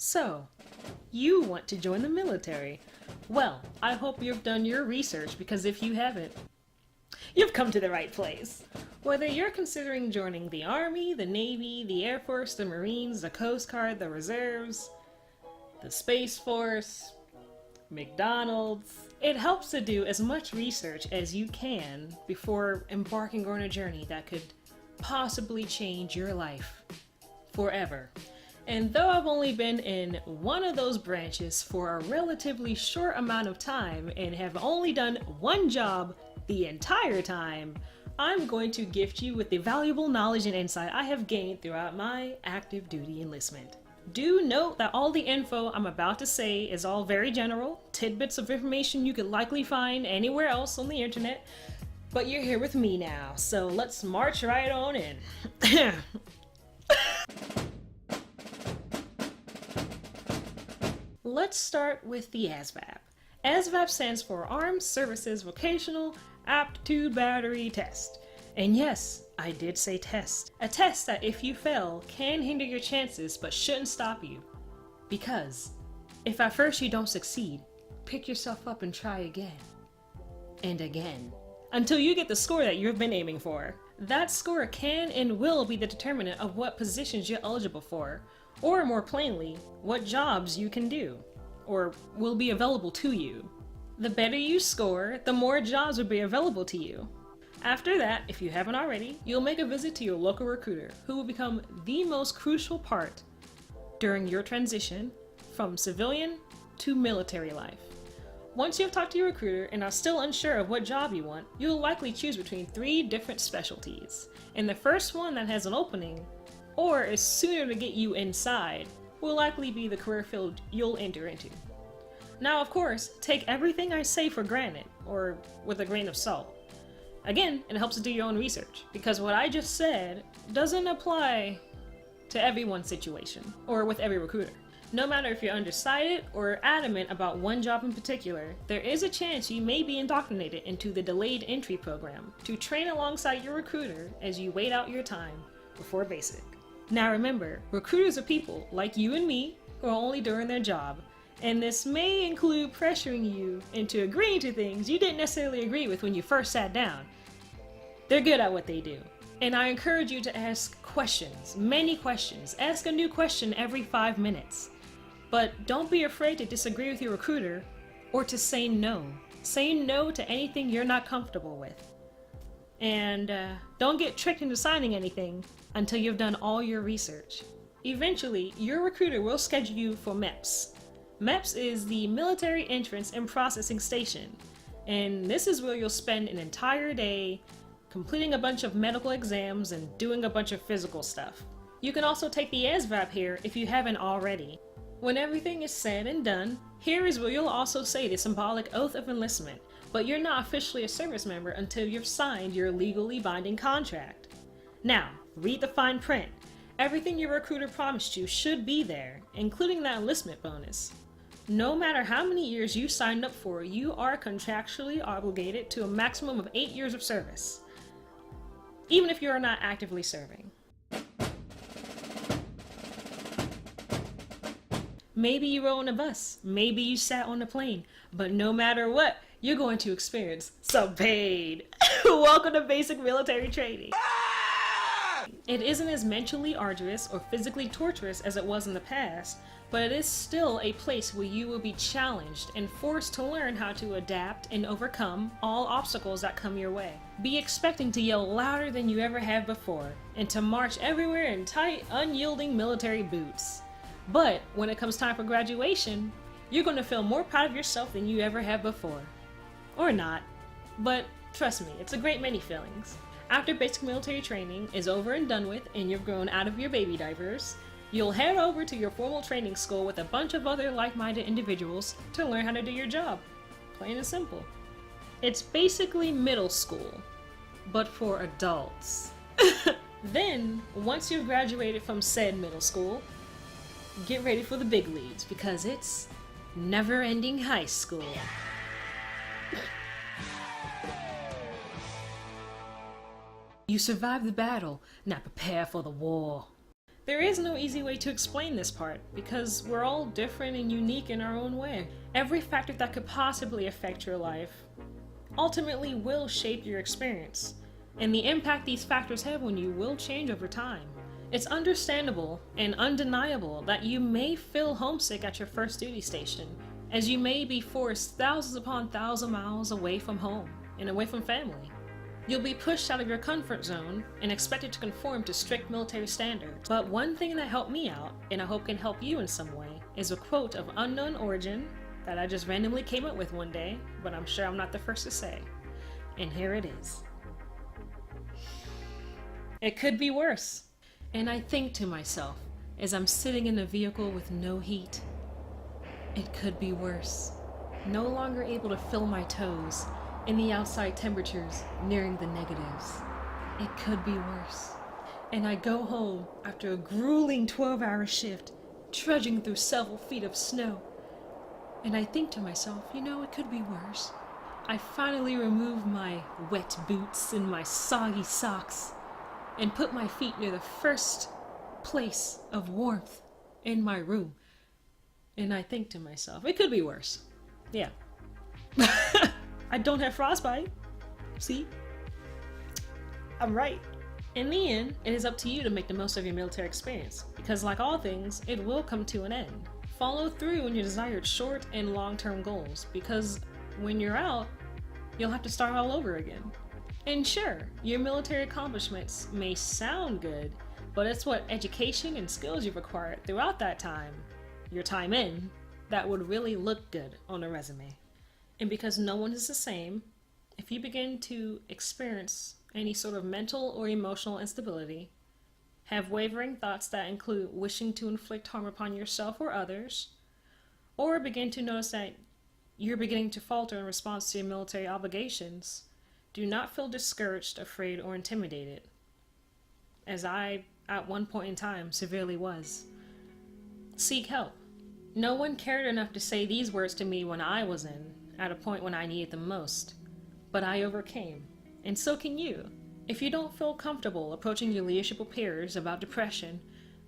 So, you want to join the military. Well, I hope you've done your research, because if you haven't, you've come to the right place. Whether you're considering joining the Army, the Navy, the Air Force, the Marines, the Coast Guard, the Reserves, the Space Force, McDonald's, it helps to do as much research as you can before embarking on a journey that could possibly change your life forever. And though I've only been in one of those branches for a relatively short amount of time and have only done one job the entire time, I'm going to gift you with the valuable knowledge and insight I have gained throughout my active duty enlistment. Do note that all the info I'm about to say is all very general, tidbits of information you could likely find anywhere else on the internet, but you're here with me now, so let's march right on in. Let's start with the ASVAB. ASVAB stands for Armed Services Vocational Aptitude Battery Test. And yes, I did say test. A test that if you fail can hinder your chances but shouldn't stop you. Because if at first you don't succeed, pick yourself up and try again. And again. Until you get the score that you've been aiming for. That score can and will be the determinant of what positions you're eligible for. Or more plainly, what jobs you can do, or will be available to you. The better you score, the more jobs will be available to you. After that, if you haven't already, you'll make a visit to your local recruiter, who will become the most crucial part during your transition from civilian to military life. Once you've talked to your recruiter and are still unsure of what job you want, you'll likely choose between 3 different specialties. And the first one that has an opening, or is sooner to get you inside, will likely be the career field you'll enter into. Now, of course, take everything I say for granted, or with a grain of salt. Again, it helps to do your own research, because what I just said doesn't apply to everyone's situation, or with every recruiter. No matter if you're undecided or adamant about one job in particular, there is a chance you may be indoctrinated into the delayed entry program to train alongside your recruiter as you wait out your time before basic. Now remember, recruiters are people like you and me who are only doing their job, and this may include pressuring you into agreeing to things you didn't necessarily agree with when you first sat down. They're good at what they do, and I encourage you to ask questions, many questions. Ask a new question every 5 minutes. But don't be afraid to disagree with your recruiter or to say no. Say no to anything you're not comfortable with. And don't get tricked into signing anything until you've done all your research. Eventually, your recruiter will schedule you for MEPS. MEPS is the Military Entrance and Processing Station, and this is where you'll spend an entire day completing a bunch of medical exams and doing a bunch of physical stuff. You can also take the ASVAB here if you haven't already. When everything is said and done, here is where you'll also say the symbolic oath of enlistment, but you're not officially a service member until you've signed your legally binding contract. Now, read the fine print. Everything your recruiter promised you should be there, including that enlistment bonus. No matter how many years you signed up for, you are contractually obligated to a maximum of 8 years of service, even if you are not actively serving. Maybe you rode on a bus, maybe you sat on a plane, but no matter what, you're going to experience some pain. Welcome to basic military training. It isn't as mentally arduous or physically torturous as it was in the past, but it is still a place where you will be challenged and forced to learn how to adapt and overcome all obstacles that come your way. Be expecting to yell louder than you ever have before, and to march everywhere in tight, unyielding military boots. But when it comes time for graduation, you're going to feel more proud of yourself than you ever have before. Or not. But trust me, it's a great many feelings. After basic military training is over and done with and you've grown out of your baby diapers, you'll head over to your formal training school with a bunch of other like-minded individuals to learn how to do your job. Plain and simple. It's basically middle school, but for adults. Then, once you've graduated from said middle school, get ready for the big leagues, because it's never-ending high school. You survived the battle, now prepare for the war. There is no easy way to explain this part, because we're all different and unique in our own way. Every factor that could possibly affect your life ultimately will shape your experience, and the impact these factors have on you will change over time. It's understandable and undeniable that you may feel homesick at your first duty station, as you may be forced thousands upon thousands of miles away from home and away from family. You'll be pushed out of your comfort zone and expected to conform to strict military standards. But one thing that helped me out, and I hope can help you in some way, is a quote of unknown origin that I just randomly came up with one day, but I'm sure I'm not the first to say. And here it is. It could be worse. And I think to myself, as I'm sitting in a vehicle with no heat, it could be worse. No longer able to feel my toes in the outside temperatures nearing the negatives. It could be worse. And I go home after a grueling 12-hour shift, trudging through several feet of snow. And I think to myself, you know, it could be worse. I finally remove my wet boots and my soggy socks and put my feet near the first place of warmth in my room. And I think to myself, it could be worse. Yeah. I don't have frostbite. See? I'm right. In the end, it is up to you to make the most of your military experience, because like all things, it will come to an end. Follow through on your desired short and long-term goals, because when you're out, you'll have to start all over again. And sure, your military accomplishments may sound good, but it's what education and skills you've acquired throughout that time, your time in, that would really look good on a resume. And because no one is the same, if you begin to experience any sort of mental or emotional instability, have wavering thoughts that include wishing to inflict harm upon yourself or others, or begin to notice that you're beginning to falter in response to your military obligations, do not feel discouraged, afraid, or intimidated, as I, at one point in time, severely was. Seek help. No one cared enough to say these words to me when I was at a point when I needed them most. But I overcame, and so can you. If you don't feel comfortable approaching your leadership or peers about depression,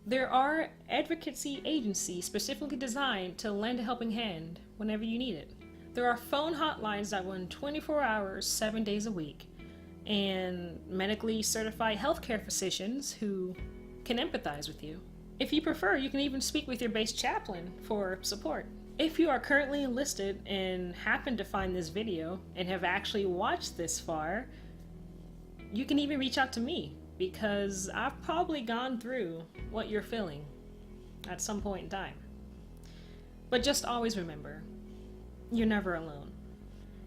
there are advocacy agencies specifically designed to lend a helping hand whenever you need it. There are phone hotlines that run 24 hours, 7 days a week, and medically certified healthcare physicians who can empathize with you. If you prefer, you can even speak with your base chaplain for support. If you are currently enlisted and happen to find this video and have actually watched this far, you can even reach out to me, because I've probably gone through what you're feeling at some point in time. But just always remember, you're never alone.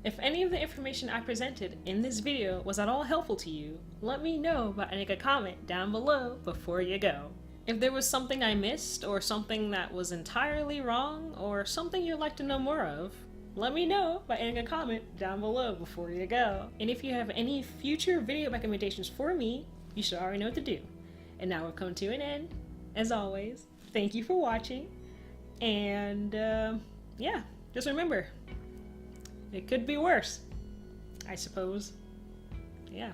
If any of the information I presented in this video was at all helpful to you, let me know by adding a comment down below before you go. If there was something I missed, or something that was entirely wrong, or something you'd like to know more of, let me know by adding a comment down below before you go. And if you have any future video recommendations for me, you should already know what to do. And now we've come to an end. As always, thank you for watching, and yeah, just remember, it could be worse, I suppose. Yeah.